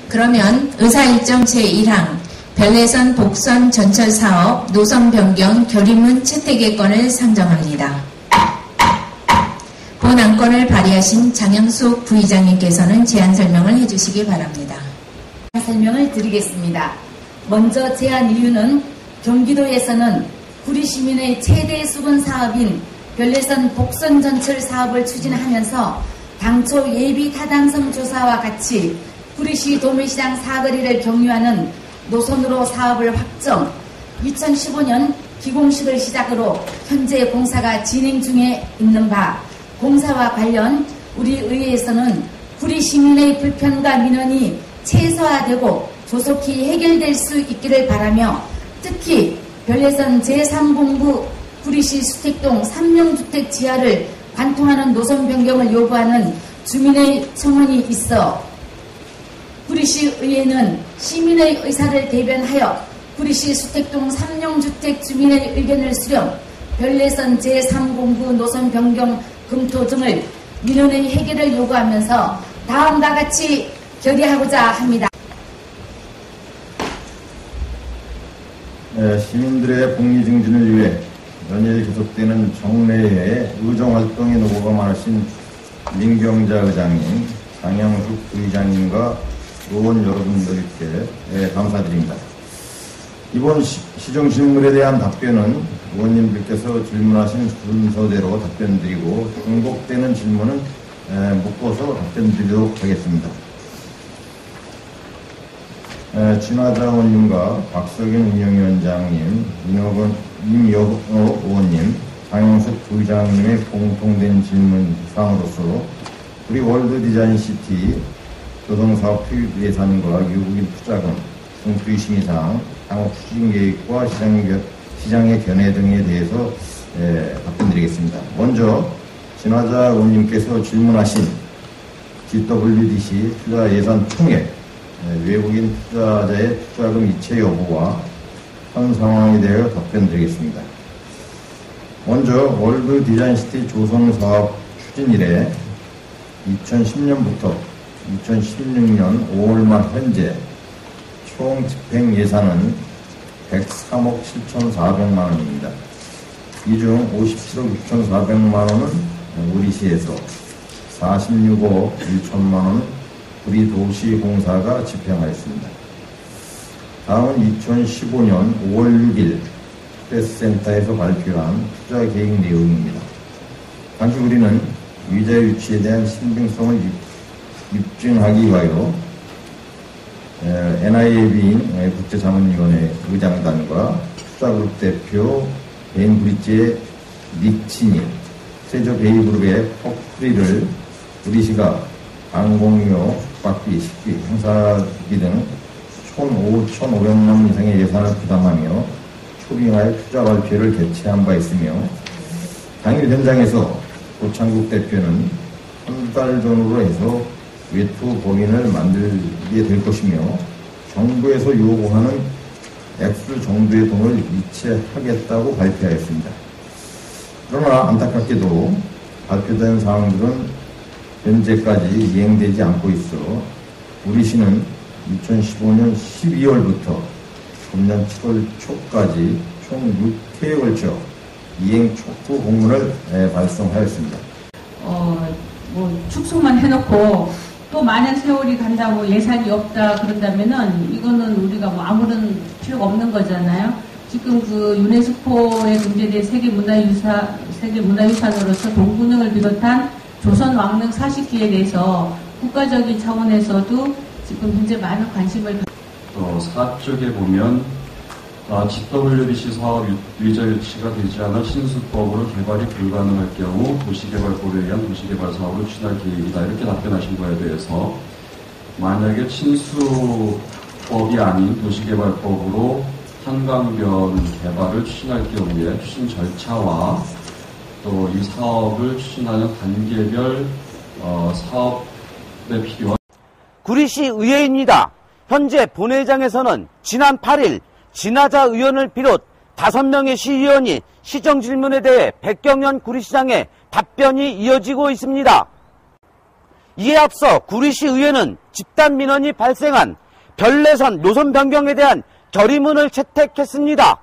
그러면 의사일정 제1항 별내선 복선 전철 사업 노선 변경 결의문 채택의 건을 상정합니다. 본 안건을 발의하신 장영숙 부의장님께서는 제안 설명을 해주시기 바랍니다. 설명을 드리겠습니다. 먼저 제안 이유는 경기도에서는 구리시민의 최대 수건 사업인 별내선 복선 전철 사업을 추진하면서 당초 예비 타당성 조사와 같이 구리시 도매시장 사거리를 경유하는 노선으로 사업을 확정, 2015년 기공식을 시작으로 현재 공사가 진행 중에 있는 바, 공사와 관련 우리 의회에서는 구리 시민의 불편과 민원이 최소화되고 조속히 해결될 수 있기를 바라며 특히 별내선 제3공부 구리시 수택동 3명주택 지하를 관통하는 노선 변경을 요구하는 주민의 청원이 있어 구리시 의회는 시민의 의사를 대변하여 구리시 수택동 3명주택 주민의 의견을 수렴, 별내선 제3공부 노선 변경 검토 등을 민원의 해결을 요구하면서 다음과 같이 결의하고자 합니다. 시민들의 복리 증진을 위해 연일 계속되는 정례회 의정활동에 노고가 많으신 민경자 의장님, 장영숙 부의장님과 의원 여러분들께 감사드립니다. 이번 시정질문에 대한 답변은 의원님들께서 질문하신 순서대로 답변드리고 중복되는 질문은 묶어서 답변드리도록 하겠습니다. 진화자 의원님과 박석인 운영위원장님, 임여복 의원님, 장영숙 부의장님의 공통된 질문사항으로서 우리 월드디자인시티 교통사업 투입 예산과 외국인 투자금, 중투위 심의사항, 향후 추진계획과 시장의 견해 등에 대해서 답변드리겠습니다. 먼저 진화자 의원님께서 질문하신 GWDC 투자 예산 총액, 외국인 투자자의 투자금 이체 여부와 현 상황에 대하여 답변드리겠습니다. 먼저 월드 디자인시티 조성사업 추진 이래 2010년부터 2016년 5월 말 현재 총 집행 예산은 103억 7,400만 원입니다. 이 중 57억 6,400만 원은 우리시에서 46억 1천만 원은 우리 도시공사가 집행하였습니다. 다음은 2015년 5월 6일 프레스센터에서 발표한 투자 계획 내용입니다. 당시 우리는 위자 유치에 대한 신빙성을 입증하기 위하여 NIAB인 국제자문위원회 의장단과 투자그룹 대표 베인브리지의 닉치니, 세저베이그룹의 퍼프리를 우리시가 항공료, 숙박비, 식비, 행사비 등 총 5,500만 원 이상의 예산을 부담하며 초빙하여 투자 발표를 개최한 바 있으며 당일 현장에서 고창국 대표는 한 달 전으로 해서 외투 법인을 만들게 될 것이며 정부에서 요구하는 액수 정도의 돈을 이체하겠다고 발표하였습니다. 그러나 안타깝게도 발표된 사항들은 현재까지 이행되지 않고 있어 우리시는 2015년 12월부터 금년 7월 초까지 총 6회에 걸쳐 이행 촉구 공문을 발송하였습니다. 축소만 해놓고 또 많은 세월이 간다고 예산이 없다 그런다면은 이거는 우리가 아무런 필요가 없는 거잖아요. 지금 그 유네스코에 등재된 세계문화유산으로서 동군릉을 비롯한 조선 왕릉 40기에 대해서 국가적인 차원에서도 지금 현재 많은 관심을 또 4쪽에 보면 GWDC 사업 위자 유치가 되지 않아 신수법으로 개발이 불가능할 경우 도시개발법에 의한 도시개발 사업을 추진할 계획이다 이렇게 답변하신 거에 대해서 만약에 친수법이 아닌 도시개발법으로 한강변 개발을 추진할 경우에 추진 절차와 또 이 사업을 추진하는 단계별 사업에 필요한 구리시 의회입니다. 현재 본회의장에서는 지난 8일 진화자 의원을 비롯 5명의 시의원이 시정질문에 대해 백경현 구리시장의 답변이 이어지고 있습니다. 이에 앞서 구리시 의회는 집단 민원이 발생한 별내선 노선 변경에 대한 결의문을 채택했습니다.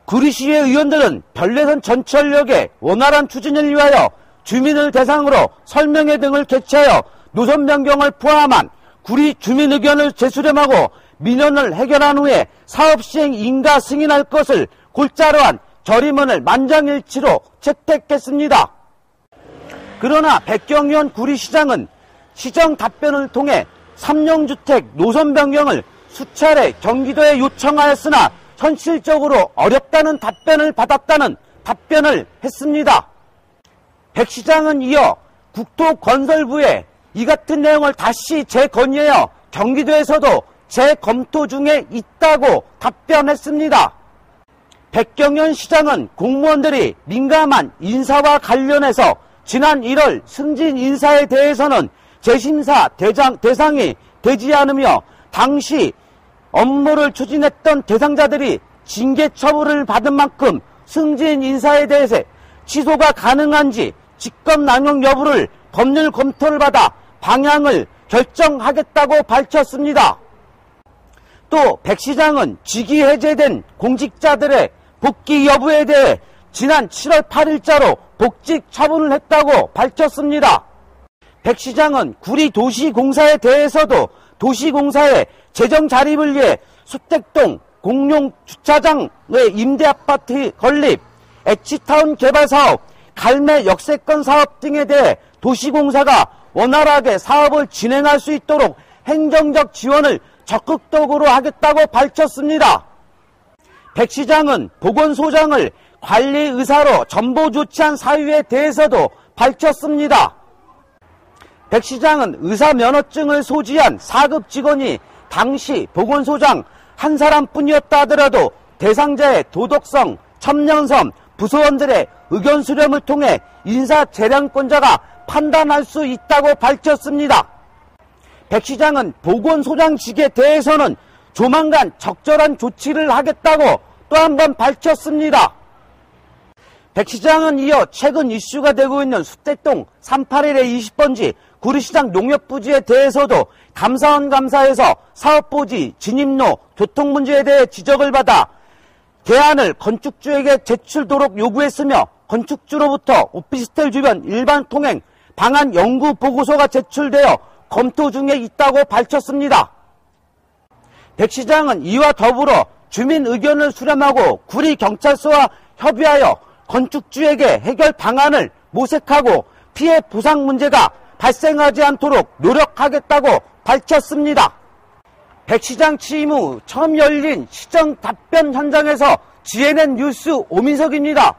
구리시의 의원들은 별내선 전철역의 원활한 추진을 위하여 주민을 대상으로 설명회 등을 개최하여 노선 변경을 포함한 구리 주민 의견을 재수렴하고 민원을 해결한 후에 사업 시행 인가 승인할 것을 골자로 한 결의문을 만장일치로 채택했습니다. 그러나 백경현 구리시장은 시정 답변을 통해 3용 주택 노선 변경을 수차례 경기도에 요청하였으나 현실적으로 어렵다는 답변을 받았다는 답변을 했습니다. 백 시장은 이어 국토건설부에 이 같은 내용을 다시 재건의하여 경기도에서도 재검토 중에 있다고 답변했습니다. 백경현 시장은 공무원들이 민감한 인사와 관련해서 지난 1월 승진 인사에 대해서는 재심사 대상이 되지 않으며 당시 업무를 추진했던 대상자들이 징계 처분을 받은 만큼 승진 인사에 대해서 취소가 가능한지 직권남용 여부를 법률 검토를 받아 방향을 결정하겠다고 밝혔습니다. 또 백 시장은 직위 해제된 공직자들의 복귀 여부에 대해 지난 7월 8일자로 복직 처분을 했다고 밝혔습니다. 백 시장은 구리도시공사에 대해서도 도시공사의 재정 자립을 위해 수택동 공용주차장의 임대아파트 건립, 엣지타운 개발사업, 갈매 역세권 사업 등에 대해 도시공사가 원활하게 사업을 진행할 수 있도록 행정적 지원을 적극적으로 하겠다고 밝혔습니다. 백 시장은 보건소장을 관리의사로 전보 조치한 사유에 대해서도 밝혔습니다. 백 시장은 의사 면허증을 소지한 4급 직원이 당시 보건소장 한 사람뿐이었다 하더라도 대상자의 도덕성, 첨년성, 부서원들의 의견 수렴을 통해 인사 재량권자가 판단할 수 있다고 밝혔습니다. 백 시장은 보건소장직에 대해서는 조만간 적절한 조치를 하겠다고 또 한 번 밝혔습니다. 백 시장은 이어 최근 이슈가 되고 있는 수택동 381의 20번지 구리시장 농협부지에 대해서도 감사원 감사에서 사업부지, 진입로, 교통 문제에 대해 지적을 받아 개안을 건축주에게 제출도록 요구했으며 건축주로부터 오피스텔 주변 일반 통행 방안 연구 보고서가 제출되어 검토 중에 있다고 밝혔습니다. 백 시장은 이와 더불어 주민 의견을 수렴하고 구리경찰서와 협의하여 건축주에게 해결 방안을 모색하고 피해 보상 문제가 발생하지 않도록 노력하겠다고 밝혔습니다. 백 시장 취임 후 처음 열린 시정 답변 현장에서 GNN 뉴스 오민석입니다.